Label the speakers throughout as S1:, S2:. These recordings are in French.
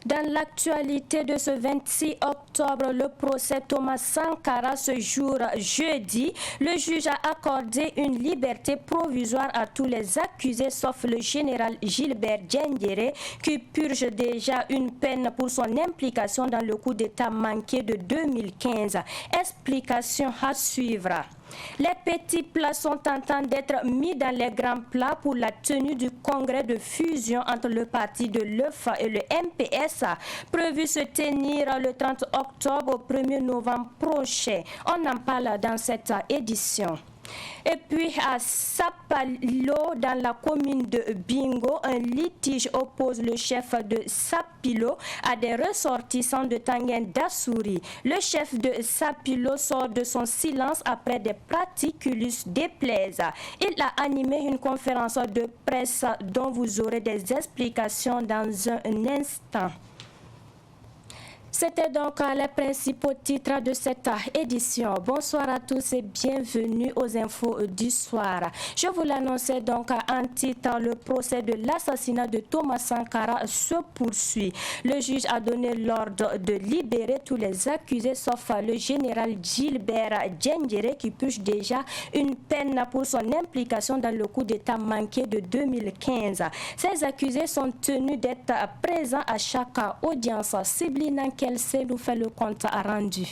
S1: Dans l'actualité de ce 26 octobre, le procès Thomas Sankara ce jour jeudi, le juge a accordé une liberté provisoire à tous les accusés sauf le général Gilbert Diendéré qui purge déjà une peine pour son implication dans le coup d'État manqué de 2015. Explication à suivre. Les petits plats sont en train d'être mis dans les grands plats pour la tenue du congrès de fusion entre le parti de l'œuf et le MPS, prévu se tenir le 30 octobre au 1er novembre prochain. On en parle dans cette édition. Et puis à Sapilo, dans la commune de Bingo, un litige oppose le chef de Sapilo à des ressortissants de Tangen Dassouri. Le chef de Sapilo sort de son silence après des pratiques qui lui déplaisent. Il a animé une conférence de presse dont vous aurez des explications dans un instant. C'était donc les principaux titres de cette édition. Bonsoir à tous et bienvenue aux infos du soir. Je vous l'annonçais donc en titre, le procès de l'assassinat de Thomas Sankara se poursuit. Le juge a donné l'ordre de libérer tous les accusés sauf le général Gilbert Diendéré qui purge déjà une peine pour son implication dans le coup d'État manqué de 2015. Ces accusés sont tenus d'être présents à chaque audience. Sibylina Kelsey nous fait le compte rendu.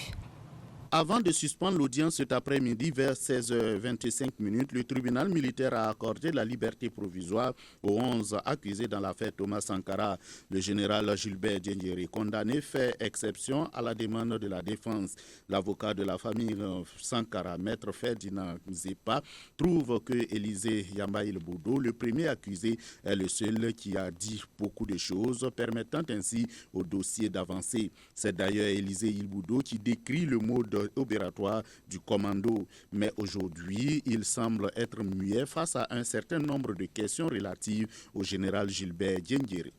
S2: Avant de suspendre l'audience cet après-midi vers 16h25, le tribunal militaire a accordé la liberté provisoire aux 11 accusés dans l'affaire Thomas Sankara. Le général Gilbert Diendéré, condamné, fait exception à la demande de la défense. L'avocat de la famille Sankara, maître Ferdinand Zepa, trouve que Élisée Yamba Il-Bodo, le premier accusé, est le seul qui a dit beaucoup de choses, permettant ainsi au dossier d'avancer. C'est d'ailleurs Élisée Il-Bodo qui décrit le mode opératoire du commando. Mais aujourd'hui, il semble être muet face à un certain nombre de questions relatives au général Gilbert Diendéré.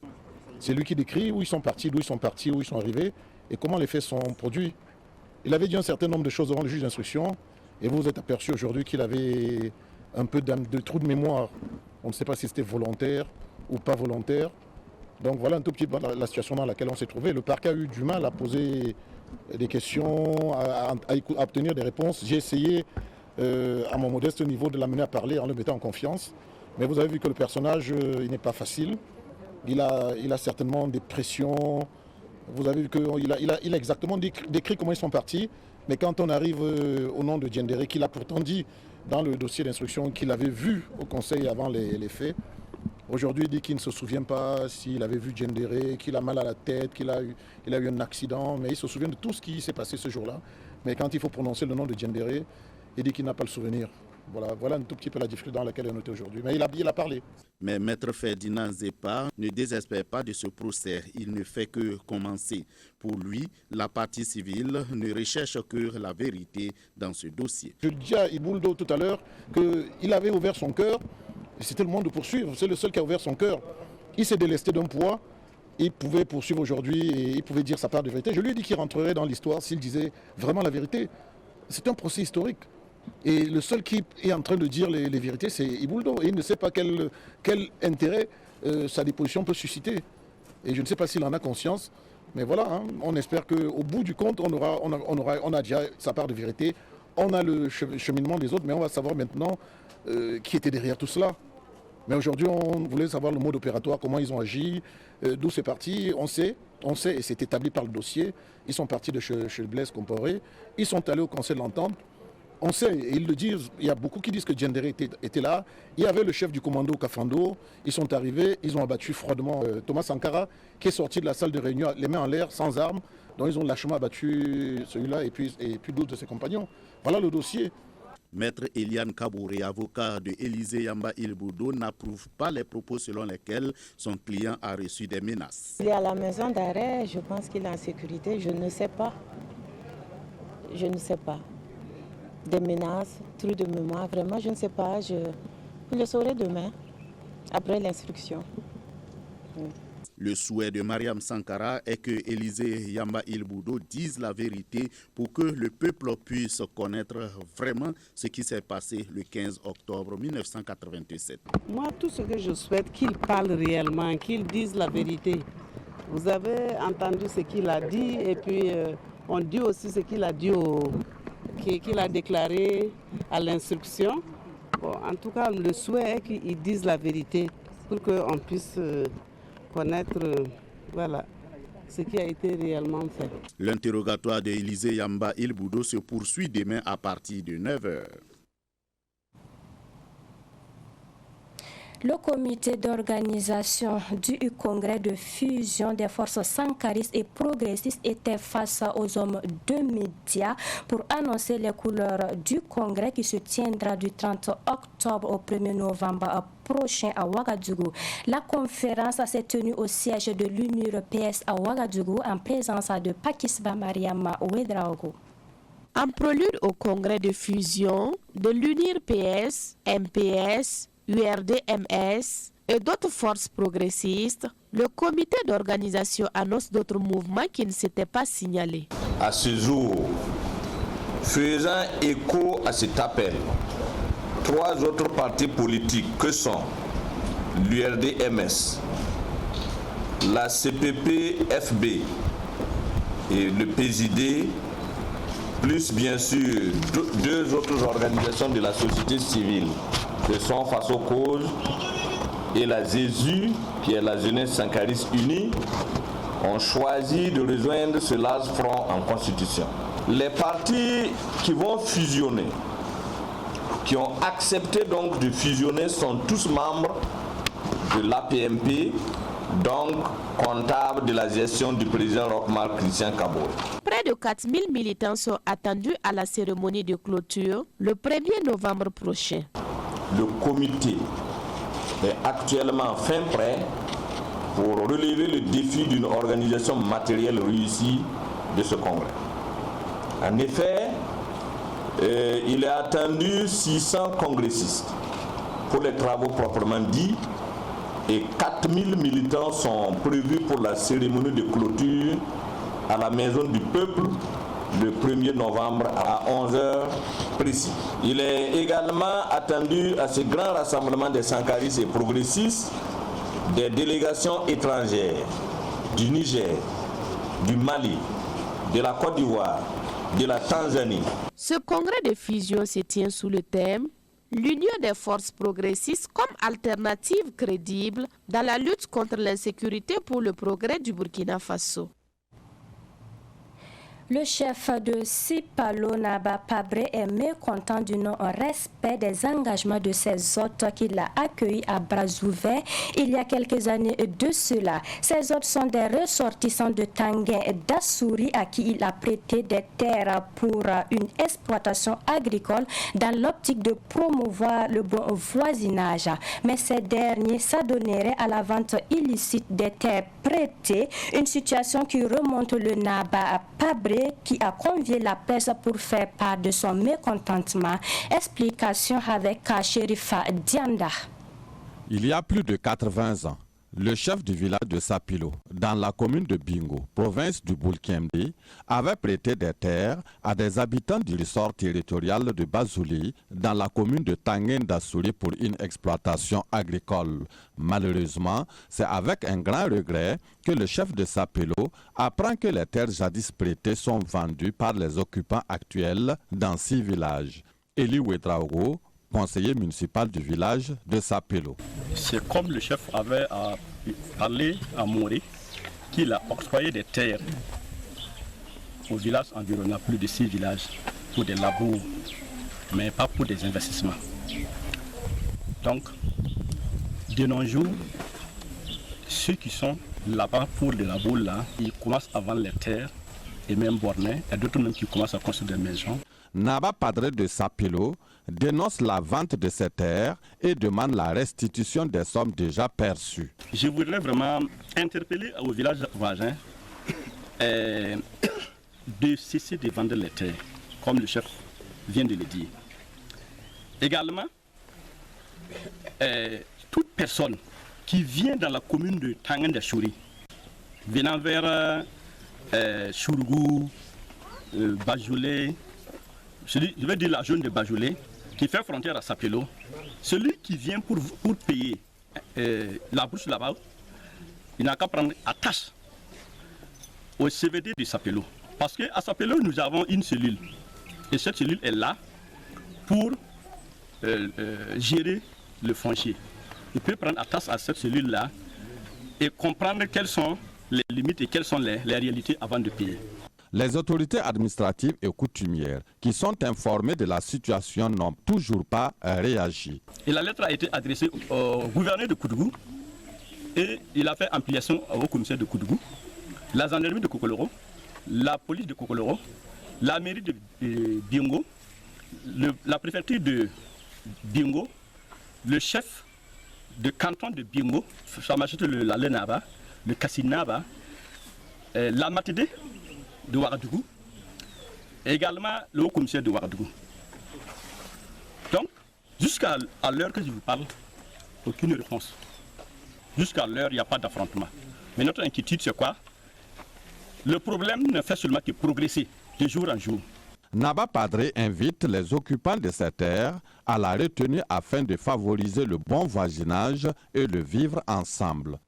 S3: C'est lui qui décrit où ils sont partis, d'où ils sont partis, où ils sont arrivés et comment les faits sont produits. Il avait dit un certain nombre de choses devant le juge d'instruction et vous vous êtes aperçu aujourd'hui qu'il avait un peu de trou de mémoire. On ne sait pas si c'était volontaire ou pas volontaire. Donc voilà un tout petit peu la situation dans laquelle on s'est trouvé. Le parquet a eu du mal à poser des questions, à obtenir des réponses. J'ai essayé à mon modeste niveau de l'amener à parler en le mettant en confiance. Mais vous avez vu que le personnage, il n'est pas facile. Il a certainement des pressions. Vous avez vu qu'il a exactement décrit comment ils sont partis. Mais quand on arrive au nom de Diendéré, qu'il a pourtant dit dans le dossier d'instruction qu'il avait vu au conseil avant les faits, aujourd'hui, il dit qu'il ne se souvient pas s'il avait vu Diendéré, qu'il a mal à la tête, qu'il a eu un accident, mais il se souvient de tout ce qui s'est passé ce jour-là. Mais quand il faut prononcer le nom de Diendéré, il dit qu'il n'a pas le souvenir. Voilà un tout petit peu la difficulté dans laquelle on est aujourd'hui. Mais il a parlé.
S2: Mais maître Ferdinand Zepa ne désespère pas de ce procès. Il ne fait que commencer. Pour lui, la partie civile ne recherche que la vérité dans ce dossier.
S3: Je dis à Ibouldo tout à l'heure qu'il avait ouvert son cœur. C'était le monde de poursuivre, c'est le seul qui a ouvert son cœur. Il s'est délesté d'un poids, il pouvait poursuivre aujourd'hui et il pouvait dire sa part de vérité. Je lui ai dit qu'il rentrerait dans l'histoire s'il disait vraiment la vérité. C'est un procès historique. Et le seul qui est en train de dire les vérités, c'est Ibouldo. Et il ne sait pas quel intérêt sa déposition peut susciter. Et je ne sais pas s'il en a conscience. Mais voilà, on espère qu'au bout du compte, on a déjà sa part de vérité. On a le cheminement des autres, mais on va savoir maintenant qui était derrière tout cela. Mais aujourd'hui, on voulait savoir le mode opératoire, comment ils ont agi, d'où c'est parti. On sait, et c'est établi par le dossier. Ils sont partis de chez Blaise Compaoré. Ils sont allés au conseil de l'entente. On sait, et ils le disent, il y a beaucoup qui disent que Diendéré était là. Il y avait le chef du commando Kafando. Ils sont arrivés, ils ont abattu froidement Thomas Sankara, qui est sorti de la salle de réunion, les mains en l'air, sans armes. Donc ils ont lâchement abattu celui-là et puis d'autres de ses compagnons. Voilà le dossier.
S2: Maître Eliane Kabouré, avocat de Élisée Yamba Il-Bodo, n'approuve pas les propos selon lesquels son client a reçu des menaces.
S4: Il est à la maison d'arrêt, je pense qu'il est en sécurité, je ne sais pas. Je ne sais pas. Des menaces, trou de mémoire, vraiment, je ne sais pas. Je le saurai demain, après l'instruction. Oui.
S2: Le souhait de Mariam Sankara est que Élisée Yamba Il-Bodo dise la vérité pour que le peuple puisse connaître vraiment ce qui s'est passé le 15 octobre 1987.
S5: Moi, tout ce que je souhaite, qu'il parle réellement, qu'il dise la vérité. Vous avez entendu ce qu'il a dit et puis on dit aussi ce qu'il a dit qu'il a déclaré à l'instruction. Bon, en tout cas, le souhait est qu'ils disent la vérité pour qu'on puisse connaître voilà, ce qui a été réellement fait.
S2: L'interrogatoire d'Élisée Yamba Ilboudo se poursuit demain à partir de 9h.
S1: Le comité d'organisation du congrès de fusion des forces sankaristes et progressistes était face aux hommes de médias pour annoncer les couleurs du congrès qui se tiendra du 30 octobre au 1er novembre prochain à Ouagadougou. La conférence s'est tenue au siège de l'UNIR PS à Ouagadougou en présence de Pakisba Mariama Ouedraogo.
S6: En prélude au congrès de fusion de l'UNIR PS, MPS, URD-MS et d'autres forces progressistes, le comité d'organisation annonce d'autres mouvements qui ne s'étaient pas signalés.
S7: À ce jour, faisant écho à cet appel, 3 autres partis politiques que sont l'URD-MS, la CPP-FB et le PJD, plus bien sûr 2 autres organisations de la société civile, que sont Face aux causes et la ZESU, qui est la Jeunesse Sankariste Unie, ont choisi de rejoindre ce large front en constitution. Les partis qui vont fusionner, qui ont accepté donc de fusionner, sont tous membres de l'APMP, donc comptable de la gestion du président Roch-Marc Christian Kaboré.
S6: Près de 4000 militants sont attendus à la cérémonie de clôture le 1er novembre prochain.
S7: Le comité est actuellement fin prêt pour relever le défi d'une organisation matérielle réussie de ce congrès. En effet, il est attendu 600 congressistes pour les travaux proprement dits et 4000 militants sont prévus pour la cérémonie de clôture à la Maison du Peuple le 1er novembre à 11h précis. Il est également attendu à ce grand rassemblement des sankaristes et progressistes des délégations étrangères du Niger, du Mali, de la Côte d'Ivoire, de la Tanzanie.
S6: Ce congrès de fusion se tient sous le thème « L'union des forces progressistes comme alternative crédible dans la lutte contre l'insécurité pour le progrès du Burkina Faso ».
S1: Le chef de Sipalo Naba Pabré est mécontent du non-respect des engagements de ses hôtes qu'il a accueillis à bras ouverts il y a quelques années de cela. Ces hôtes sont des ressortissants de Tanguin d'Assouri à qui il a prêté des terres pour une exploitation agricole dans l'optique de promouvoir le bon voisinage. Mais ces derniers s'adonneraient à la vente illicite des terres prêtées, une situation qui remonte le Naba Pabré qui a convié la presse pour faire part de son mécontentement. Explication avec Sherifa Dianda.
S8: Il y a plus de 80 ans, le chef du village de Sapilo, dans la commune de Bingo, province du Boulkembe, avait prêté des terres à des habitants du ressort territorial de Bazouli, dans la commune de Tanguin d'Assouri pour une exploitation agricole. Malheureusement, c'est avec un grand regret que le chef de Sapilo apprend que les terres jadis prêtées sont vendues par les occupants actuels dans 6 villages. Eli Ouedraogo, conseiller municipal du village de Sapelo.
S9: C'est comme le chef avait parlé à Moré qu'il a octroyé des terres aux villages environnants, plus de 6 villages, pour des labours, mais pas pour des investissements. Donc, de nos jours, ceux qui sont là-bas pour les labours, là, ils commencent à vendre les terres et même borner, et d'autres même qui commencent à construire des maisons.
S8: Naba Padre de Sapilo dénonce la vente de ces terres et demande la restitution des sommes déjà perçues.
S9: Je voudrais vraiment interpeller au village voisin de cesser de vendre les terres, comme le chef vient de le dire. Également, toute personne qui vient dans la commune de Tanguin d'Assouri, venant vers Chourgou, Bajoulé, je vais dire la zone de Bajoulé, qui fait frontière à Sapelo, celui qui vient pour payer la bourse là-bas, il n'a qu'à prendre à tâche au CVD de Sapelo. Parce qu'à Sapelo, nous avons une cellule. Et cette cellule est là pour gérer le foncier. Il peut prendre attache à cette cellule-là et comprendre quelles sont les limites et quelles sont les réalités avant de payer.
S8: Les autorités administratives et coutumières qui sont informées de la situation n'ont toujours pas réagi.
S9: Et la lettre a été adressée au gouverneur de Koudougou et il a fait ampliation au commissaire de Koudougou, la gendarmerie de Kokoloro, la police de Kokoloro, la mairie de Bingo, la préfecture de Bingo, le chef de canton de Bingo, Sa Majesté la Lenaba, le Kassinaba, la Matede de Ouagadougou, et également le haut commissaire de Ouagadougou. Donc, jusqu'à l'heure que je vous parle, aucune réponse. Jusqu'à l'heure, il n'y a pas d'affrontement. Mais notre inquiétude, c'est quoi? Le problème ne fait seulement que progresser de jour en jour.
S8: Naba Padre invite les occupants de ces terres à la retenue afin de favoriser le bon voisinage et le vivre ensemble.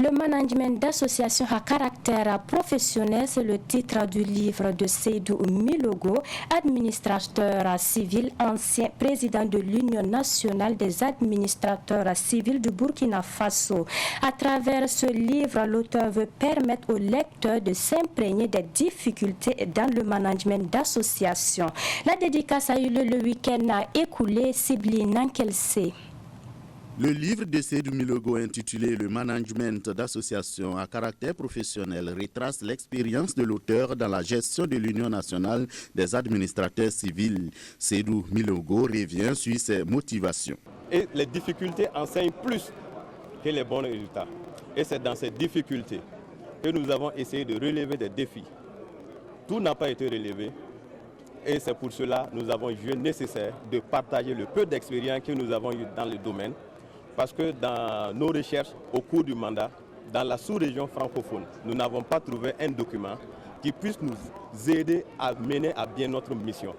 S1: Le management d'associations à caractère professionnel, c'est le titre du livre de Seydou Milogo, administrateur civil, ancien président de l'Union nationale des administrateurs civils du Burkina Faso. À travers ce livre, l'auteur veut permettre aux lecteurs de s'imprégner des difficultés dans le management d'associations. La dédicace a eu lieu le week-end écoulé, Sibli Nankelse.
S2: Le livre de Seydou Milogo intitulé « Le management d'associations à caractère professionnel » retrace l'expérience de l'auteur dans la gestion de l'Union nationale des administrateurs civils. Seydou Milogo revient sur ses motivations.
S10: Et les difficultés enseignent plus que les bons résultats. Et c'est dans ces difficultés que nous avons essayé de relever des défis. Tout n'a pas été relevé. Et c'est pour cela que nous avons jugé nécessaire de partager le peu d'expérience que nous avons eu dans le domaine. Parce que dans nos recherches au cours du mandat, dans la sous-région francophone, nous n'avons pas trouvé un document qui puisse nous aider à mener à bien notre mission.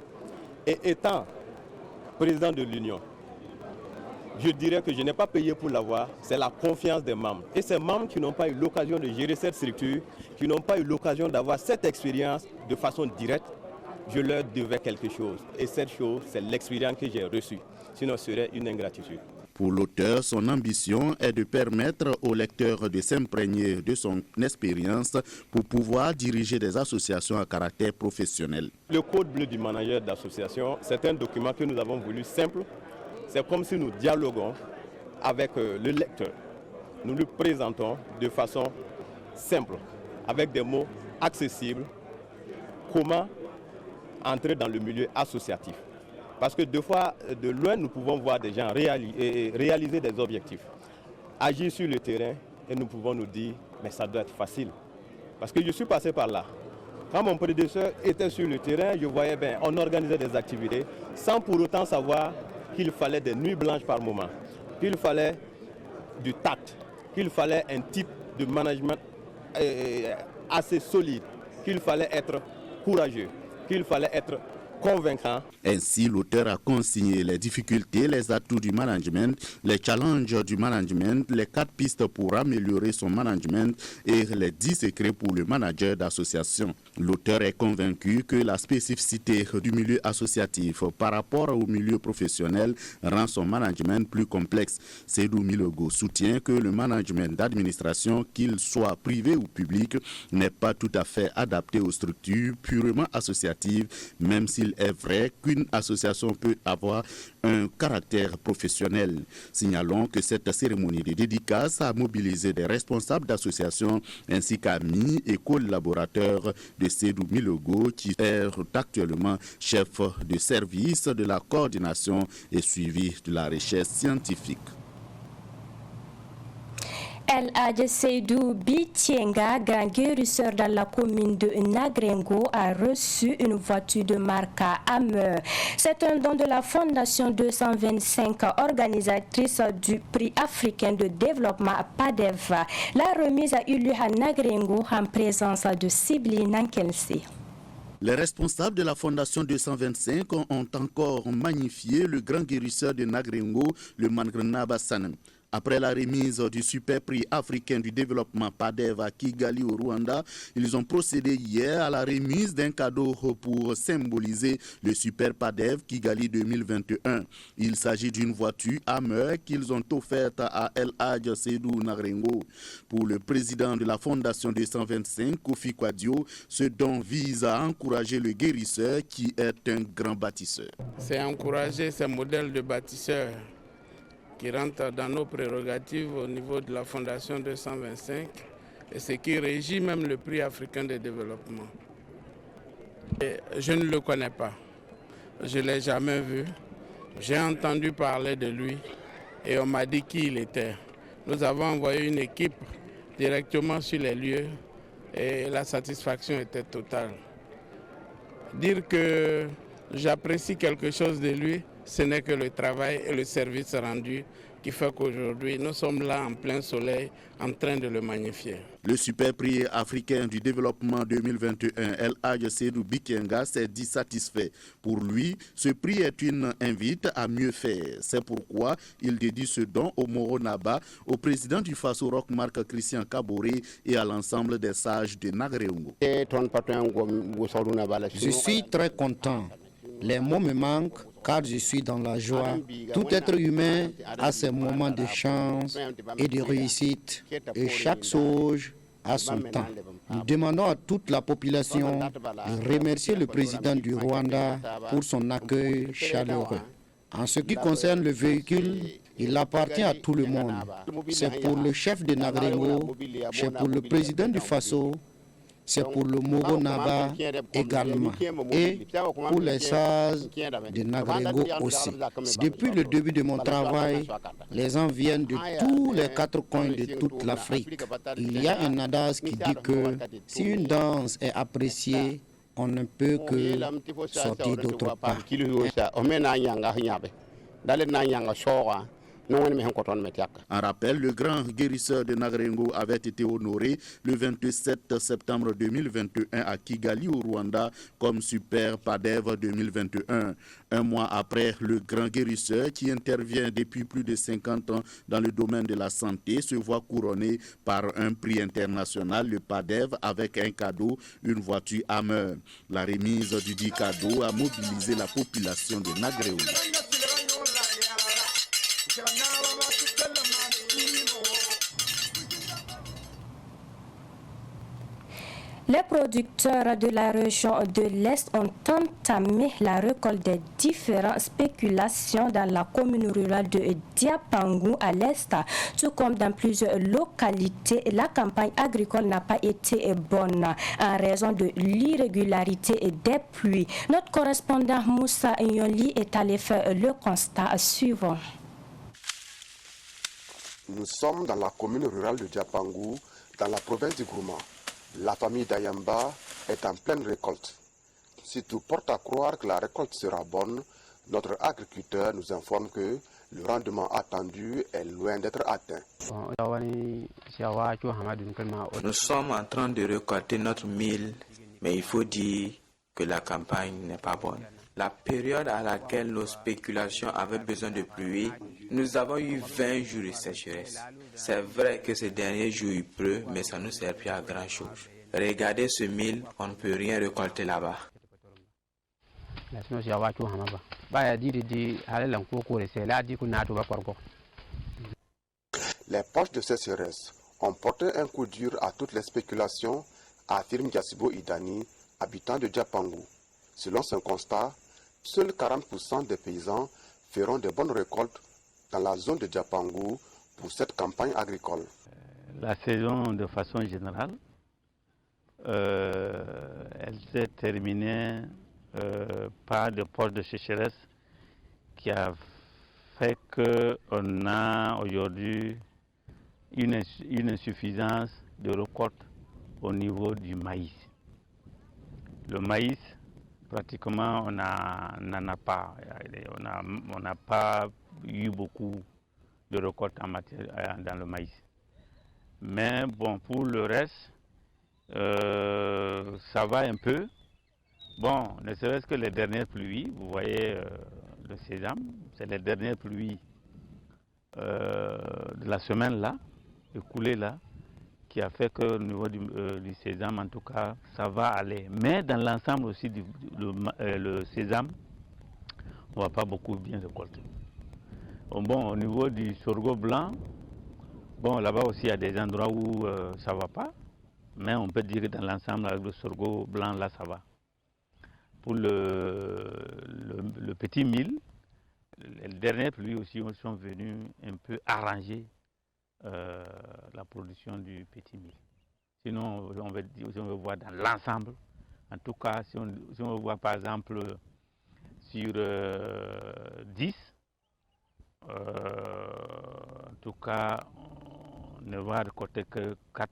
S10: Et étant président de l'Union, je dirais que je n'ai pas payé pour l'avoir, c'est la confiance des membres. Et ces membres qui n'ont pas eu l'occasion de gérer cette structure, qui n'ont pas eu l'occasion d'avoir cette expérience de façon directe, je leur devais quelque chose. Et cette chose, c'est l'expérience que j'ai reçue. Sinon, ce serait une ingratitude.
S2: Pour l'auteur, son ambition est de permettre aux lecteurs de s'imprégner de son expérience pour pouvoir diriger des associations à caractère professionnel.
S10: Le code bleu du manager d'association, c'est un document que nous avons voulu simple. C'est comme si nous dialoguons avec le lecteur. Nous lui présentons de façon simple, avec des mots accessibles, comment entrer dans le milieu associatif. Parce que deux fois, de loin, nous pouvons voir des gens réaliser des objectifs, agir sur le terrain et nous pouvons nous dire, mais ça doit être facile. Parce que je suis passé par là. Quand mon prédécesseur était sur le terrain, je voyais bien, on organisait des activités sans pour autant savoir qu'il fallait des nuits blanches par moment, qu'il fallait du tact, qu'il fallait un type de management assez solide, qu'il fallait être courageux, qu'il fallait être convaincant.
S2: Ainsi, l'auteur a consigné les difficultés, les atouts du management, les challenges du management, les 4 pistes pour améliorer son management et les 10 secrets pour le manager d'association. L'auteur est convaincu que la spécificité du milieu associatif par rapport au milieu professionnel rend son management plus complexe. Seydou Milogo soutient que le management d'administration, qu'il soit privé ou public, n'est pas tout à fait adapté aux structures purement associatives, même s'il est vrai qu'une association peut avoir un caractère professionnel. Signalons que cette cérémonie de dédicace a mobilisé des responsables d'associations ainsi qu'amis et collaborateurs de Seydou Milogo qui est actuellement chef de service de la coordination et suivi de la recherche scientifique.
S1: El Hadj Seydou Bitienga, grand guérisseur dans la commune de Nagrengo, a reçu une voiture de marque Hammer. C'est un don de la Fondation 225, organisatrice du prix africain de développement PADEV. La remise a eu lieu à Nagrengo en présence de Sibli Nankelsi.
S2: Les responsables de la Fondation 225 ont encore magnifié le grand guérisseur de Nagrengo, le Mangrenaba Sanem. Après la remise du super prix africain du développement PADEV à Kigali au Rwanda, ils ont procédé hier à la remise d'un cadeau pour symboliser le super PADEV Kigali 2021. Il s'agit d'une voiture Hammer qu'ils ont offerte à El Hadj Seydou Nagrengo. Pour le président de la Fondation 225, Kofi Kwadio, ce don vise à encourager le guérisseur qui est un grand bâtisseur.
S11: C'est encourager ces modèles de bâtisseurs qui rentrent dans nos prérogatives au niveau de la Fondation 225 et ce qui régit même le prix africain de développement. Et je ne le connais pas, je ne l'ai jamais vu, j'ai entendu parler de lui et on m'a dit qui il était. Nous avons envoyé une équipe directement sur les lieux et la satisfaction était totale. Dire que j'apprécie quelque chose de lui, ce n'est que le travail et le service rendu qui fait qu'aujourd'hui nous sommes là en plein soleil en train de le magnifier.
S2: Le super prix africain du développement 2021, El Hadj Seydou Bikenga, s'est dit satisfait. Pour lui, ce prix est une invite à mieux faire. C'est pourquoi il dédie ce don au Moro Naba, au président du Faso Rock Marc Christian Kaboré et à l'ensemble des sages de Nagreungo.
S12: Je suis très content. Les mots me manquent car je suis dans la joie. Tout être humain a ses moments de chance et de réussite et chaque chose a son temps. Nous demandons à toute la population de remercier le président du Rwanda pour son accueil chaleureux. En ce qui concerne le véhicule, il appartient à tout le monde. C'est pour le chef de Nagrengo, c'est pour le président du Faso, c'est pour le Moro Naba également et pour les sages de Nagrengo aussi. Depuis le début de mon travail, les gens viennent de tous les quatre coins de toute l'Afrique. Il y a un adage qui dit que si une danse est appréciée, on ne peut que sortir d'autre part.
S2: En rappel, le grand guérisseur de Nagrengo avait été honoré le 27 septembre 2021 à Kigali au Rwanda comme super PADEV 2021. Un mois après, le grand guérisseur qui intervient depuis plus de 50 ans dans le domaine de la santé se voit couronné par un prix international, le PADEV, avec un cadeau, une voiture Hammer. La remise du dit cadeau a mobilisé la population de Nagrengo.
S1: Les producteurs de la région de l'Est ont entamé la récolte des différentes spéculations dans la commune rurale de Diapangou à l'Est. Tout comme dans plusieurs localités, la campagne agricole n'a pas été bonne en raison de l'irrégularité des pluies. Notre correspondant Moussa Nyoli est allé faire le constat suivant.
S13: Nous sommes dans la commune rurale de Diapangou, dans la province du Gourma. La famille d'Ayamba est en pleine récolte. Si tout porte à croire que la récolte sera bonne, notre agriculteur nous informe que le rendement attendu est loin d'être atteint.
S14: Nous sommes en train de récolter notre mil, mais il faut dire que la campagne n'est pas bonne. La période à laquelle nos spéculations avaient besoin de pluie, nous avons eu 20 jours de sécheresse. C'est vrai que ces derniers jours il pleut, mais ça ne nous sert plus à grand chose. Regardez ce mil, on ne peut rien récolter là-bas.
S13: Les poches de sécheresse ont porté un coup dur à toutes les spéculations, affirme Yassibo Idani, habitant de Diapangou. Selon son constat, seuls 40% des paysans feront de bonnes récoltes dans la zone de Diapangou pour cette campagne agricole.
S15: La saison, de façon générale, elle s'est terminée par des poches de sécheresse qui a fait qu'on a aujourd'hui une insuffisance de récolte au niveau du maïs. Le maïs, pratiquement, on n'en a pas. On n'a pas eu beaucoup de récoltes dans le maïs. Mais bon, pour le reste, ça va un peu. Bon, ne serait-ce que les dernières pluies, vous voyez le sésame, c'est les dernières pluies de la semaine là, écoulée là, qui a fait qu'au niveau du sésame, en tout cas, ça va aller. Mais dans l'ensemble aussi, le sésame, on ne va pas beaucoup bien récolter. Bon, au niveau du sorgho blanc, bon, là-bas aussi, il y a des endroits où ça ne va pas. Mais on peut dire que dans l'ensemble, avec le sorgho blanc, là, ça va. Pour le petit mil, les dernières pluies aussi sont venues un peu arranger la production du petit mil. Sinon, on veut voir dans l'ensemble. En tout cas, si on voit par exemple sur 10, en tout cas, on ne va récolter que 4.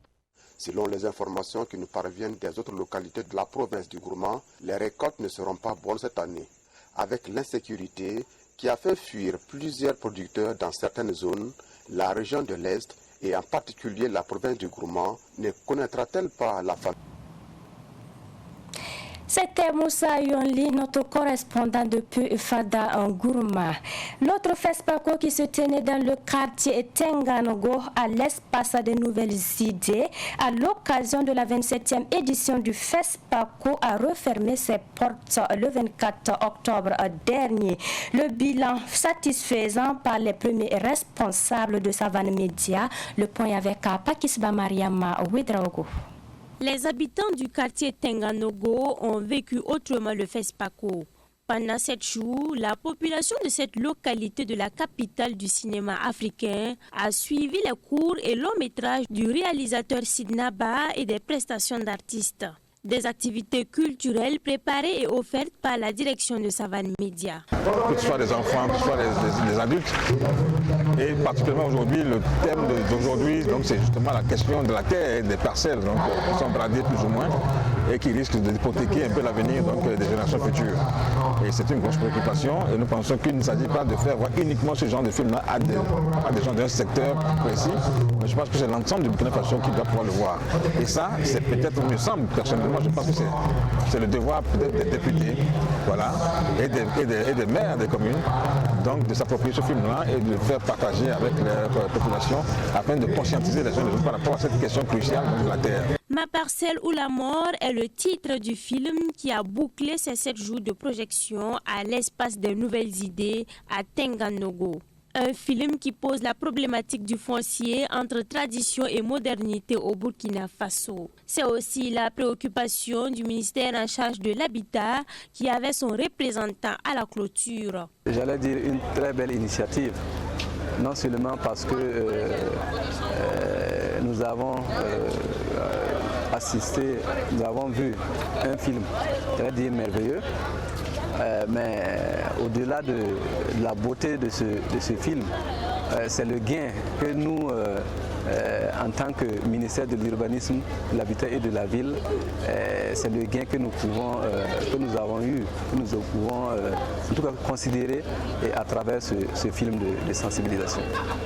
S13: Selon les informations qui nous parviennent des autres localités de la province du Gourma, les récoltes ne seront pas bonnes cette année. Avec l'insécurité qui a fait fuir plusieurs producteurs dans certaines zones, la région de l'Est et en particulier la province du Gourma ne connaîtra-t-elle pas la famine?
S1: C'était Moussa Yonli, notre correspondant depuis Fada en Gourma. L'autre FESPACO qui se tenait dans le quartier Tenganogo à l'espace des nouvelles idées, à l'occasion de la 27e édition du FESPACO, a refermé ses portes le 24 octobre dernier. Le bilan satisfaisant par les premiers responsables de Savane Média. Le point avec Pakisba Mariama Ouedraogo.
S6: Les habitants du quartier Tenganogo ont vécu autrement le FESPACO. Pendant 7 jours, la population de cette localité de la capitale du cinéma africain a suivi les cours et longs métrages du réalisateur Sidnaba et des prestations d'artistes. Des activités culturelles préparées et offertes par la direction de Savane Média.
S16: Que ce soit des enfants, que ce soit des adultes. Et particulièrement aujourd'hui, le thème d'aujourd'hui, c'est justement la question de la terre et des parcelles qui sont bradées plus ou moins et qui risquent d'hypothéquer un peu l'avenir des générations futures. Et c'est une grosse préoccupation et nous pensons qu'il ne s'agit pas de faire voir uniquement ce genre de film-là à des gens d'un secteur précis, mais je pense que c'est l'ensemble du Burkina Faso qui doit pouvoir le voir. Et ça, c'est peut-être, il me semble personnellement, je pense que c'est le devoir peut-être des députés, voilà, et des maires des communes, donc de s'approprier ce film-là et de le faire partager avec la population afin de conscientiser les jeunes par rapport à cette question cruciale de la terre.
S6: Ma parcelle ou la mort est le titre du film qui a bouclé ses 7 jours de projection à l'espace des nouvelles idées à Tenganogo. Un film qui pose la problématique du foncier entre tradition et modernité au Burkina Faso. C'est aussi la préoccupation du ministère en charge de l'habitat qui avait son représentant à la clôture.
S17: J'allais dire une très belle initiative, non seulement parce que nous avons assisté, nous avons vu un film très dire merveilleux, mais au-delà de la beauté de ce film, c'est le gain que nous, en tant que ministère de l'urbanisme, de l'habitat et de la ville, c'est le gain que nous avons eu, que nous pouvons en tout cas considérer et à travers ce film de sensibilisation.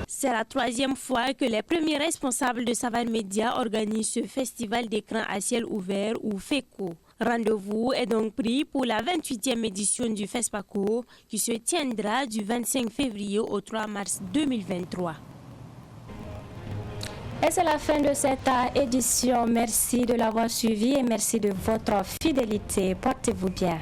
S6: C'est la 3e fois que les premiers responsables de Savane Média organisent ce festival d'écran à ciel ouvert ou FECO. Rendez-vous est donc pris pour la 28e édition du FESPACO qui se tiendra du 25 février au 3 mars 2023.
S1: Et c'est la fin de cette édition. Merci de l'avoir suivi et merci de votre fidélité. Portez-vous bien.